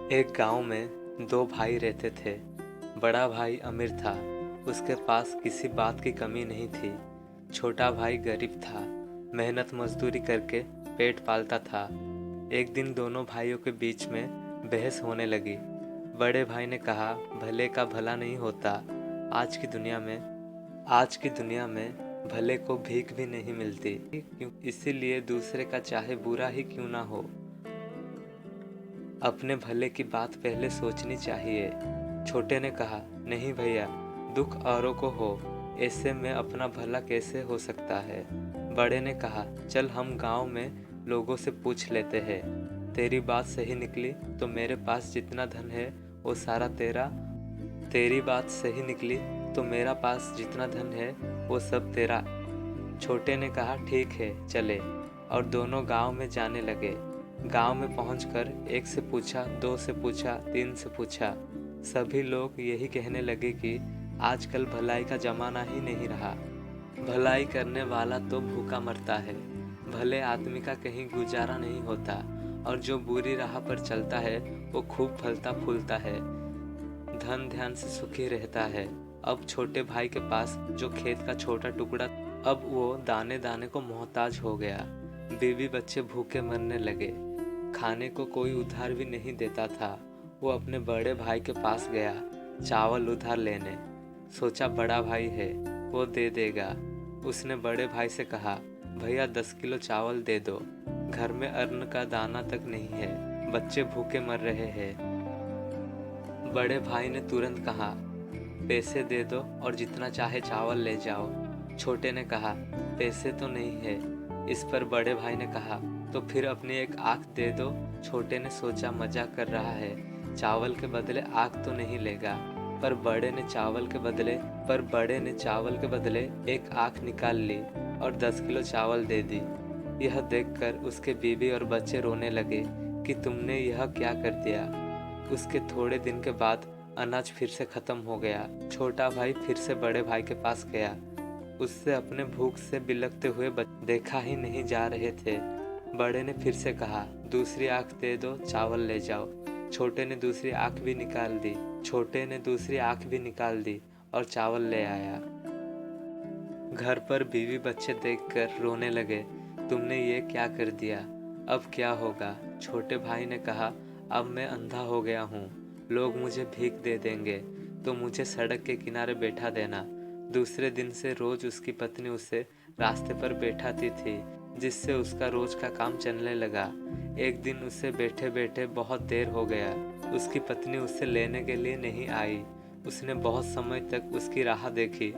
एक गांव में दो भाई रहते थे। बड़ा भाई अमीर था, उसके पास किसी बात की कमी नहीं थी। छोटा भाई गरीब था, मेहनत मजदूरी करके पेट पालता था। एक दिन दोनों भाइयों के बीच में बहस होने लगी। बड़े भाई ने कहा, भले का भला नहीं होता। आज की दुनिया में भले को भीख भी नहीं मिलती, क्यों इसीलिए दूसरे का चाहे बुरा ही क्यों ना हो, अपने भले की बात पहले सोचनी चाहिए। छोटे ने कहा, नहीं भैया, दुख औरों को हो, ऐसे में अपना भला कैसे हो सकता है। बड़े ने कहा, चल हम गांव में लोगों से पूछ लेते हैं। तेरी बात सही निकली तो मेरे पास जितना धन है वो सारा तेरा। तेरी बात सही निकली तो मेरा पास जितना धन है वो सब तेरा। छोटे ने कहा, ठीक है चले, और दोनों गांव में जाने लगे। गांव में पहुंचकर एक से पूछा, दो से पूछा, तीन से पूछा। सभी लोग यही कहने लगे कि आजकल भलाई का जमाना ही नहीं रहा। भलाई करने वाला तो भूखा मरता है, भले आदमी का कहीं गुजारा नहीं होता, और जो बुरी राह पर चलता है वो खूब फलता फूलता है, धन ध्यान से सुखी रहता है। अब छोटे भाई के पास जो खेत का छोटा टुकड़ा, अब वो दाने दाने को मोहताज हो गया। बीवी बच्चे भूखे मरने लगे, खाने को कोई उधार भी नहीं देता था। वो अपने बड़े भाई के पास गया चावल उधार लेने। सोचा बड़ा भाई है, वो दे देगा। उसने बड़े भाई से कहा, भैया 10 किलो चावल दे दो, घर में अन्न का दाना तक नहीं है, बच्चे भूखे मर रहे हैं। बड़े भाई ने तुरंत कहा, पैसे दे दो और जितना चाहे चावल ले जाओ। छोटे ने कहा, पैसे तो नहीं है। इस पर बड़े भाई ने कहा, तो फिर अपनी एक आँख दे दो। छोटे ने सोचा मजाक कर रहा है, चावल के बदले आँख तो नहीं लेगा। पर बड़े ने चावल के बदले एक आँख निकाल ली और 10 किलो चावल दे दी। यह देखकर उसके बीवी और बच्चे रोने लगे कि तुमने यह क्या कर दिया। उसके थोड़े दिन के बाद अनाज फिर से खत्म हो गया। छोटा भाई फिर से बड़े भाई के पास गया। उससे अपने भूख से बिलखते हुए देखा ही नहीं जा रहे थे। बड़े ने फिर से कहा, दूसरी आंख दे दो, चावल ले जाओ। छोटे ने दूसरी आंख भी निकाल दी और चावल ले आया। घर पर बीवी बच्चे देखकर रोने लगे, तुमने ये क्या कर दिया, अब क्या होगा। छोटे भाई ने कहा, अब मैं अंधा हो गया हूँ, लोग मुझे भीख दे देंगे तो मुझे सड़क के किनारे बैठा देना। दूसरे दिन से रोज उसकी पत्नी उसे रास्ते पर बैठाती थी, जिससे उसका रोज का काम चलने लगा। एक दिन उसे बैठे बैठे बहुत देर हो गया। उसकी पत्नी उसे लेने के लिए नहीं आई। उसने बहुत समय तक उसकी राह देखी।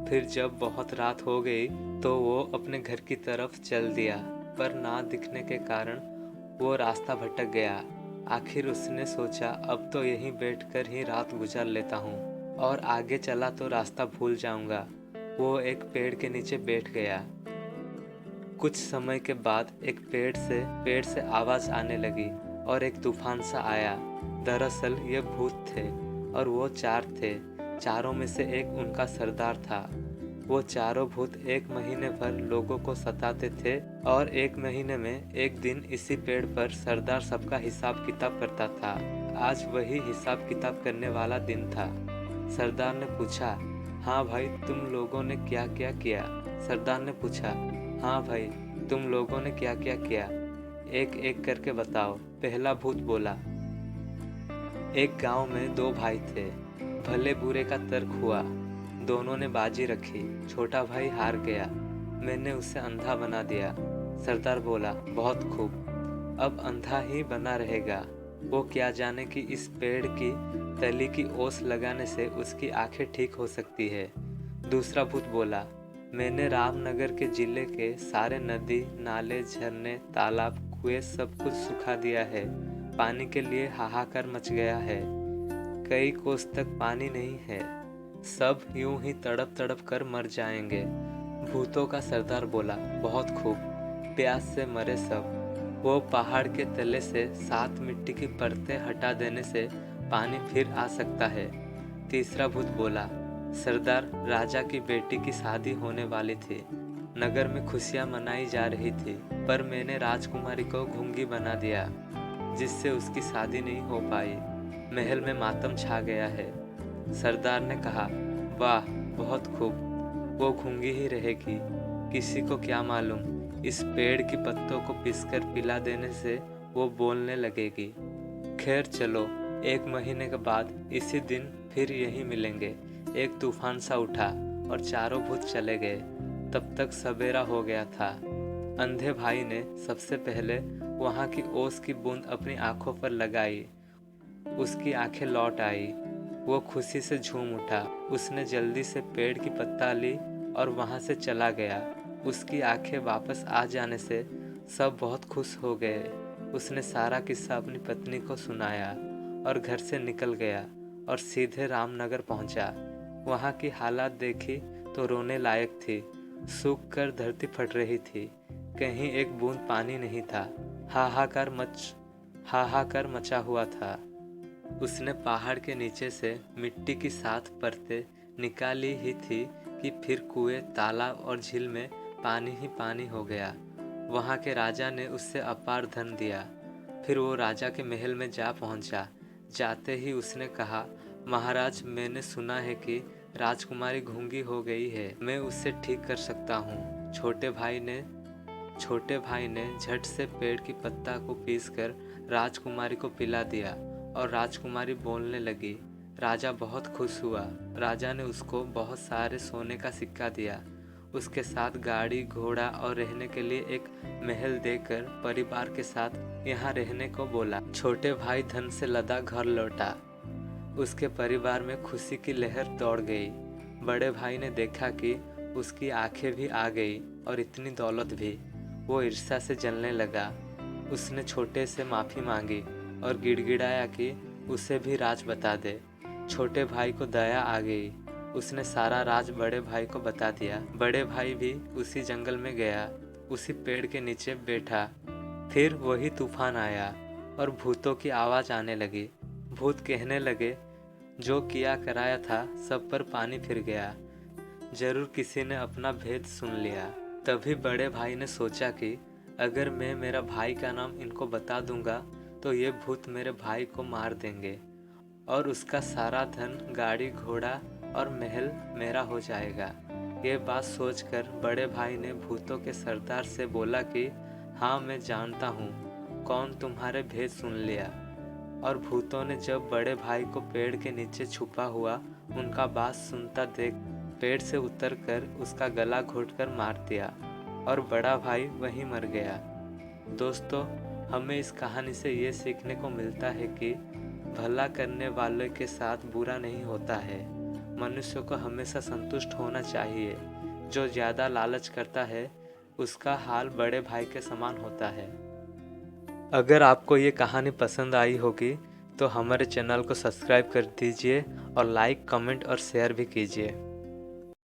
फिर जब बहुत रात हो गई तो वो अपने घर की तरफ चल दिया, पर ना दिखने के कारण वो रास्ता भटक गया। आखिर उसने सोचा, अब तो यहीं बैठकर ही रात गुजार लेता हूँ, और आगे चला तो रास्ता भूल जाऊंगा। वो एक पेड़ के नीचे बैठ गया। कुछ समय के बाद एक पेड़ से आवाज आने लगी और एक तूफान सा आया। दरअसल ये भूत थे, और वो चार थे। चारों में से एक उनका सरदार था। वो चारों भूत 1 महीने भर लोगों को सताते थे, और 1 महीने में एक दिन इसी पेड़ पर सरदार सबका हिसाब किताब करता था। आज वही हिसाब किताब करने वाला दिन था। सरदार ने पूछा, हाँ भाई, तुम लोगों ने क्या क्या किया। सरदार ने पूछा, हाँ भाई, तुम लोगों ने क्या क्या किया, एक एक करके बताओ। पहला भूत बोला, एक गांव में 2 भाई थे, भले बुरे का तर्क हुआ। दोनों ने बाजी रखी, छोटा भाई हार गया, मैंने उसे अंधा बना दिया। सरदार बोला, बहुत खूब, अब अंधा ही बना रहेगा। वो क्या जाने कि इस पेड़ की तली की ओस लगाने से उसकी आंखें ठीक हो सकती है। दूसरा भूत बोला, मैंने रामनगर के जिले के सारे नदी नाले झरने तालाब कुएं सब कुछ सुखा दिया है। पानी के लिए हाहाकार मच गया है, कई कोस तक पानी नहीं है, सब यूं ही तड़प तड़प कर मर जाएंगे। भूतों का सरदार बोला, बहुत खूब, प्यास से मरे सब। वो पहाड़ के तले से 7 मिट्टी की परतें हटा देने से पानी फिर आ सकता है। तीसरा भूत बोला, सरदार, राजा की बेटी की शादी होने वाली थी, नगर में खुशियां मनाई जा रही थी, पर मैंने राजकुमारी को गूंगी बना दिया। जिससे उसकी शादी नहीं हो पाई। महल में मातम छा गया है। सरदार ने कहा, वाह, बहुत खूब, वो गूंगी ही रहेगी। किसी को क्या मालूम, इस पेड़ की पत्तों को पीसकर पिला देने से वो बोलने लगेगी। खैर चलो, 1 महीने के बाद इसी दिन फिर यहीं मिलेंगे। एक तूफान सा उठा और चारों भूत चले गए। तब तक सवेरा हो गया था। अंधे भाई ने सबसे पहले वहां की ओस की बूंद अपनी आंखों पर लगाई। उसकी आंखें लौट आई। वो खुशी से झूम उठा। उसने जल्दी से पेड़ की पत्ता ली और वहां से चला गया। उसकी आंखें वापस आ जाने से सब बहुत खुश हो गए। उसने सारा किस्सा अपनी पत्नी को सुनाया और घर से निकल गया और सीधे रामनगर पहुंचा। वहां की हालात देखी तो रोने लायक थी। सूख कर धरती फट रही थी। कहीं एक बूंद पानी नहीं था। हाहाकार मचा हुआ था। उसने पहाड़ के नीचे से मिट्टी की 7 परतें निकाली ही थी कि फिर कुएं, तालाब और झील में पानी ही पानी हो गया। वहां के राजा ने उससे अपार धन दिया। फिर वो राजा के महल में जा पहुंचा। जाते ही उसने कहा, महाराज, मैंने सुना है कि राजकुमारी गूंगी हो गई है। मैं उससे ठीक कर सकता हूँ। छोटे भाई ने झट से पेड़ की पत्ता को पीसकर राजकुमारी को पिला दिया और राजकुमारी बोलने लगी। राजा बहुत खुश हुआ। राजा ने उसको बहुत सारे सोने का सिक्का दिया। उसके साथ गाड़ी, घोड़ा और रहने के लिए एक महल देकर परिवार के साथ यहाँ रहने को बोला। छोटे भाई धन से लदा घर लौटा। उसके परिवार में खुशी की लहर दौड़ गई। बड़े भाई ने देखा कि उसकी आंखें भी आ गई और इतनी दौलत भी। वो ईर्ष्या से जलने लगा। उसने छोटे से माफ़ी मांगी और गिड़गिड़ाया कि उसे भी राज बता दे। छोटे भाई को दया आ गई। उसने सारा राज बड़े भाई को बता दिया। बड़े भाई भी उसी जंगल में गया, उसी पेड़ के नीचे बैठा। फिर वही तूफान आया और भूतों की आवाज़ आने लगी। भूत कहने लगे, जो किया कराया था सब पर पानी फिर गया। जरूर किसी ने अपना भेद सुन लिया। तभी बड़े भाई ने सोचा कि अगर मैं मेरा भाई का नाम इनको बता दूंगा तो ये भूत मेरे भाई को मार देंगे और उसका सारा धन, गाड़ी, घोड़ा और महल मेरा हो जाएगा। ये बात सोचकर बड़े भाई ने भूतों के सरदार से बोला कि हाँ, मैं जानता हूँ कौन तुम्हारे भेद सुन लिया। और भूतों ने जब बड़े भाई को पेड़ के नीचे छुपा हुआ उनका बात सुनता देख पेड़ से उतरकर उसका गला घोंटकर मार दिया और बड़ा भाई वहीं मर गया। दोस्तों, हमें इस कहानी से ये सीखने को मिलता है कि भला करने वालों के साथ बुरा नहीं होता है। मनुष्य को हमेशा संतुष्ट होना चाहिए। जो ज़्यादा लालच करता है उसका हाल बड़े भाई के समान होता है। अगर आपको ये कहानी पसंद आई होगी तो हमारे चैनल को सब्सक्राइब कर दीजिए और लाइक, कमेंट और शेयर भी कीजिए।